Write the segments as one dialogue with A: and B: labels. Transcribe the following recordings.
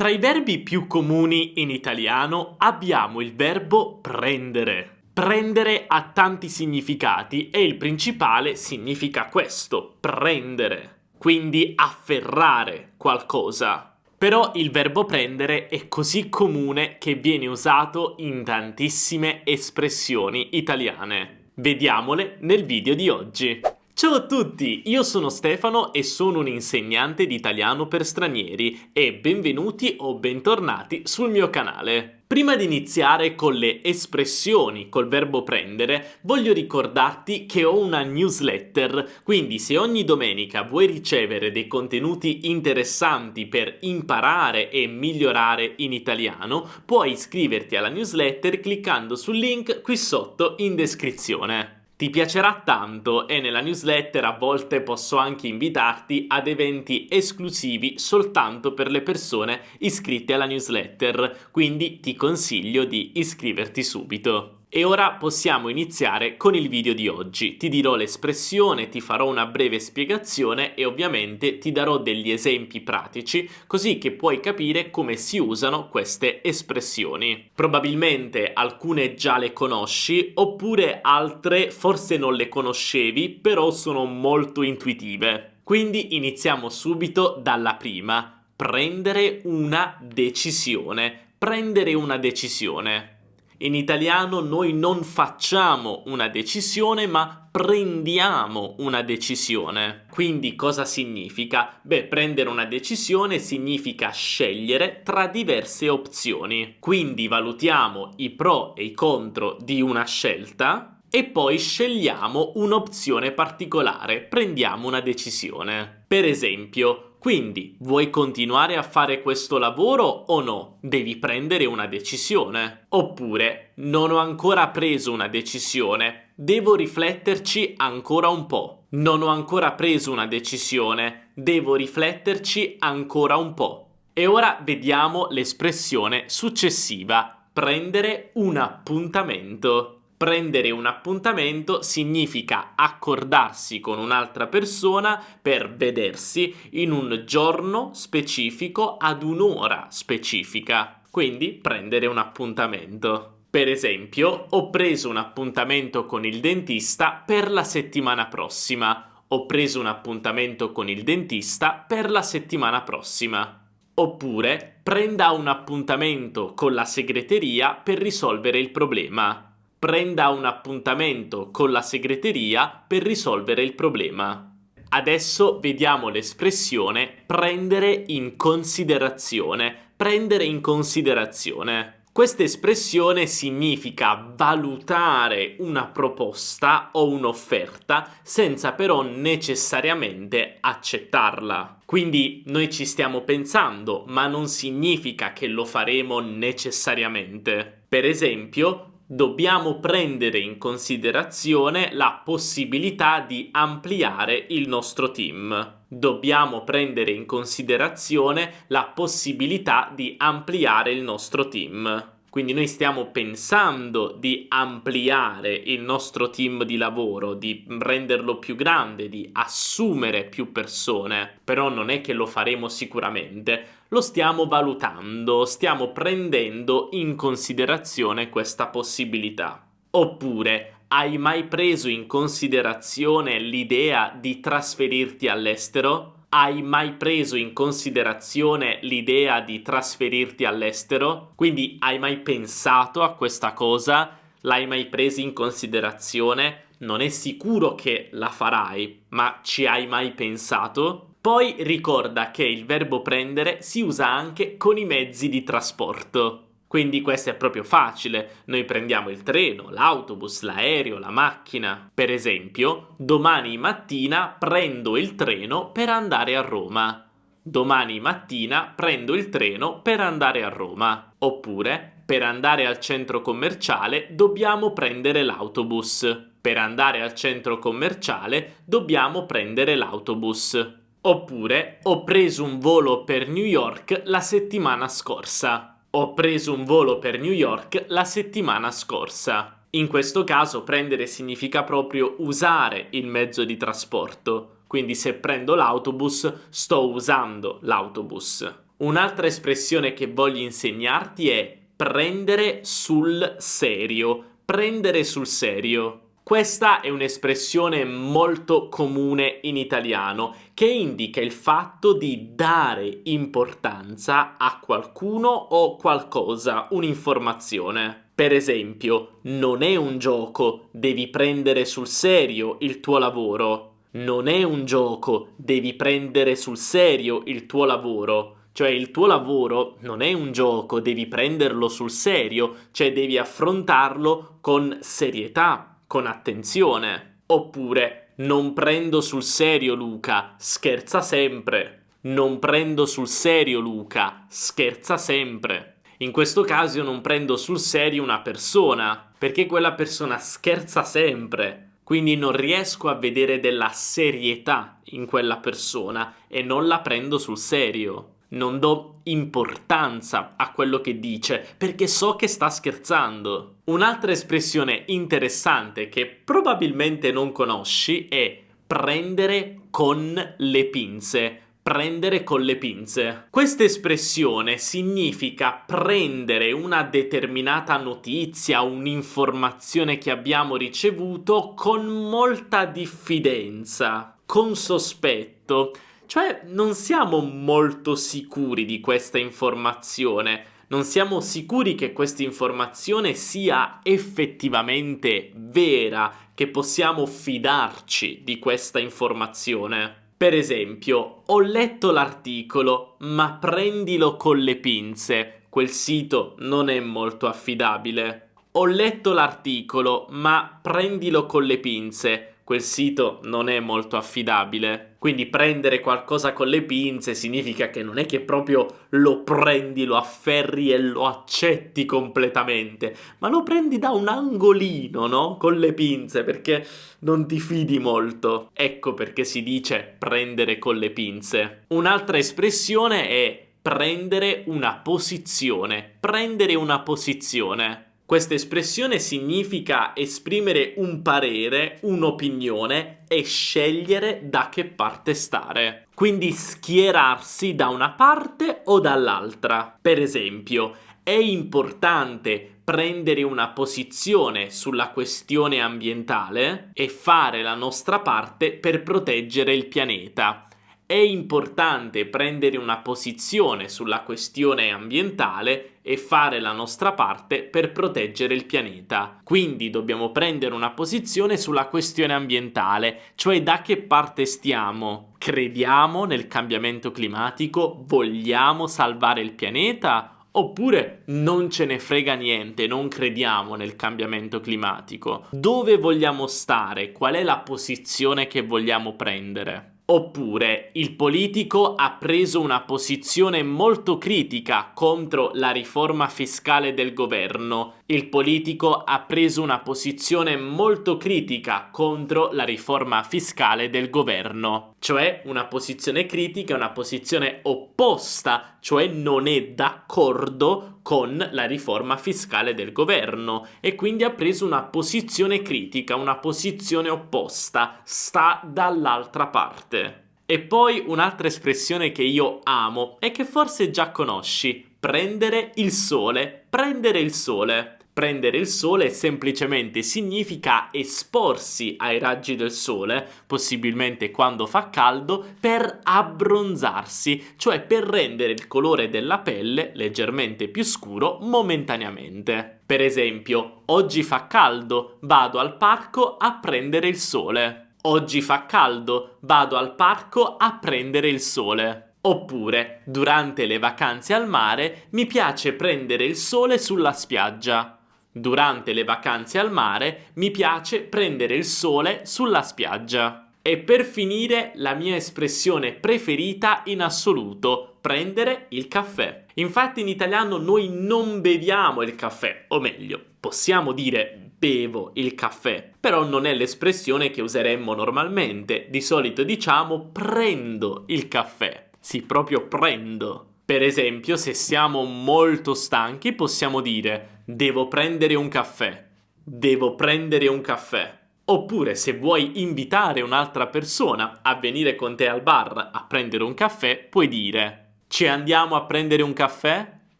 A: Tra i verbi più comuni in italiano abbiamo il verbo prendere. Prendere ha tanti significati e il principale significa questo, prendere, quindi afferrare qualcosa. Però il verbo prendere è così comune che viene usato in tantissime espressioni italiane. Vediamole nel video di oggi. Ciao a tutti, io sono Stefano e sono un insegnante di italiano per stranieri e benvenuti o bentornati sul mio canale. Prima di iniziare con le espressioni col verbo prendere, voglio ricordarti che ho una newsletter, quindi se ogni domenica vuoi ricevere dei contenuti interessanti per imparare e migliorare in italiano, puoi iscriverti alla newsletter cliccando sul link qui sotto in descrizione. Ti piacerà tanto e nella newsletter a volte posso anche invitarti ad eventi esclusivi soltanto per le persone iscritte alla newsletter, quindi ti consiglio di iscriverti subito. E ora possiamo iniziare con il video di oggi. Ti dirò l'espressione, ti farò una breve spiegazione e ovviamente ti darò degli esempi pratici così che puoi capire come si usano queste espressioni. Probabilmente alcune già le conosci oppure altre forse non le conoscevi, però sono molto intuitive. Quindi iniziamo subito dalla prima. Prendere una decisione. Prendere una decisione. In italiano noi non facciamo una decisione, ma prendiamo una decisione. Quindi cosa significa? Beh, prendere una decisione significa scegliere tra diverse opzioni. Quindi valutiamo i pro e i contro di una scelta e poi scegliamo un'opzione particolare, prendiamo una decisione. Per esempio, quindi, vuoi continuare a fare questo lavoro o no? Devi prendere una decisione. Oppure, non ho ancora preso una decisione, devo rifletterci ancora un po'. Non ho ancora preso una decisione, devo rifletterci ancora un po'. E ora vediamo l'espressione successiva, prendere un appuntamento. Prendere un appuntamento significa accordarsi con un'altra persona per vedersi in un giorno specifico ad un'ora specifica. Quindi prendere un appuntamento. Per esempio, ho preso un appuntamento con il dentista per la settimana prossima. Ho preso un appuntamento con il dentista per la settimana prossima. Oppure, prenda un appuntamento con la segreteria per risolvere il problema. Prenda un appuntamento con la segreteria per risolvere il problema. Adesso vediamo l'espressione prendere in considerazione. Prendere in considerazione. Questa espressione significa valutare una proposta o un'offerta senza però necessariamente accettarla. Quindi noi ci stiamo pensando, ma non significa che lo faremo necessariamente. Per esempio, dobbiamo prendere in considerazione la possibilità di ampliare il nostro team. Dobbiamo prendere in considerazione la possibilità di ampliare il nostro team. Quindi noi stiamo pensando di ampliare il nostro team di lavoro, di renderlo più grande, di assumere più persone, però non è che lo faremo sicuramente. Lo stiamo valutando, stiamo prendendo in considerazione questa possibilità. Oppure, hai mai preso in considerazione l'idea di trasferirti all'estero? Hai mai preso in considerazione l'idea di trasferirti all'estero? Quindi hai mai pensato a questa cosa? L'hai mai presa in considerazione? Non è sicuro che la farai, ma ci hai mai pensato? Poi ricorda che il verbo prendere si usa anche con i mezzi di trasporto. Quindi questo è proprio facile, noi prendiamo il treno, l'autobus, l'aereo, la macchina. Per esempio, domani mattina prendo il treno per andare a Roma. Domani mattina prendo il treno per andare a Roma. Oppure, per andare al centro commerciale dobbiamo prendere l'autobus. Per andare al centro commerciale dobbiamo prendere l'autobus. Oppure, ho preso un volo per New York la settimana scorsa. Ho preso un volo per New York la settimana scorsa. In questo caso prendere significa proprio usare il mezzo di trasporto. Quindi se prendo l'autobus, sto usando l'autobus. Un'altra espressione che voglio insegnarti è prendere sul serio. Prendere sul serio. Questa è un'espressione molto comune in italiano che indica il fatto di dare importanza a qualcuno o qualcosa, un'informazione. Per esempio, non è un gioco, devi prendere sul serio il tuo lavoro. Non è un gioco, devi prendere sul serio il tuo lavoro. Cioè il tuo lavoro non è un gioco, devi prenderlo sul serio, cioè devi affrontarlo con serietà, con attenzione. Oppure non prendo sul serio Luca, scherza sempre. Non prendo sul serio Luca, scherza sempre. In questo caso io non prendo sul serio una persona, perché quella persona scherza sempre. Quindi non riesco a vedere della serietà in quella persona e non la prendo sul serio. Non do importanza a quello che dice perché so che sta scherzando. Un'altra espressione interessante che probabilmente non conosci è prendere con le pinze. Prendere con le pinze. Questa espressione significa prendere una determinata notizia, un'informazione che abbiamo ricevuto con molta diffidenza, con sospetto. Cioè non siamo molto sicuri di questa informazione, non siamo sicuri che questa informazione sia effettivamente vera, che possiamo fidarci di questa informazione. Per esempio, ho letto l'articolo, ma prendilo con le pinze, quel sito non è molto affidabile. Ho letto l'articolo, ma prendilo con le pinze, quel sito non è molto affidabile. Quindi prendere qualcosa con le pinze significa che non è che proprio lo prendi, lo afferri e lo accetti completamente, ma lo prendi da un angolino, no? Con le pinze, perché non ti fidi molto. Ecco perché si dice prendere con le pinze. Un'altra espressione è prendere una posizione. Prendere una posizione. Questa espressione significa esprimere un parere, un'opinione e scegliere da che parte stare. Quindi schierarsi da una parte o dall'altra. Per esempio, è importante prendere una posizione sulla questione ambientale e fare la nostra parte per proteggere il pianeta. È importante prendere una posizione sulla questione ambientale e fare la nostra parte per proteggere il pianeta. Quindi dobbiamo prendere una posizione sulla questione ambientale, cioè da che parte stiamo. Crediamo nel cambiamento climatico? Vogliamo salvare il pianeta? Oppure non ce ne frega niente, non crediamo nel cambiamento climatico? Dove vogliamo stare? Qual è la posizione che vogliamo prendere? Oppure il politico ha preso una posizione molto critica contro la riforma fiscale del governo. Il politico ha preso una posizione molto critica contro la riforma fiscale del governo. Cioè una posizione critica è una posizione opposta, cioè non è d'accordo con la riforma fiscale del governo e quindi ha preso una posizione critica, una posizione opposta, sta dall'altra parte. E poi un'altra espressione che io amo e che forse già conosci, prendere il sole, prendere il sole. Prendere il sole semplicemente significa esporsi ai raggi del sole, possibilmente quando fa caldo, per abbronzarsi, cioè per rendere il colore della pelle leggermente più scuro momentaneamente. Per esempio, oggi fa caldo, vado al parco a prendere il sole. Oggi fa caldo, vado al parco a prendere il sole. Oppure, durante le vacanze al mare, mi piace prendere il sole sulla spiaggia. Durante le vacanze al mare mi piace prendere il sole sulla spiaggia. E per finire la mia espressione preferita in assoluto, prendere il caffè. Infatti in italiano noi non beviamo il caffè, o meglio, possiamo dire bevo il caffè, però non è l'espressione che useremmo normalmente. Di solito diciamo prendo il caffè. Sì, proprio prendo. Per esempio, se siamo molto stanchi, possiamo dire devo prendere un caffè. Devo prendere un caffè. Oppure, se vuoi invitare un'altra persona a venire con te al bar a prendere un caffè, puoi dire Ci andiamo a prendere un caffè?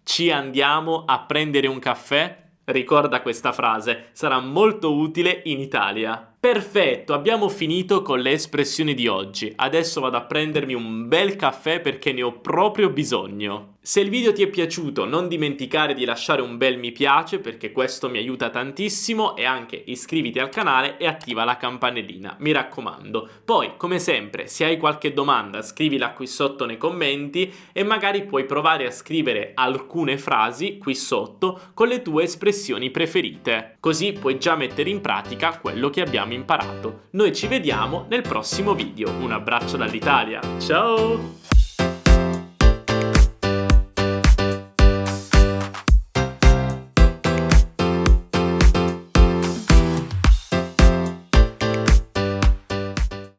A: Ci andiamo a prendere un caffè? Ricorda questa frase, sarà molto utile in Italia. Perfetto, abbiamo finito con le espressioni di oggi. Adesso vado a prendermi un bel caffè perché ne ho proprio bisogno. Se il video ti è piaciuto, non dimenticare di lasciare un bel mi piace perché questo mi aiuta tantissimo, e anche iscriviti al canale e attiva la campanellina, mi raccomando. Poi, come sempre, se hai qualche domanda scrivila qui sotto nei commenti e magari puoi provare a scrivere alcune frasi qui sotto con le tue espressioni preferite. Così puoi già mettere in pratica quello che abbiamo imparato. Noi ci vediamo nel prossimo video. Un abbraccio dall'Italia. Ciao!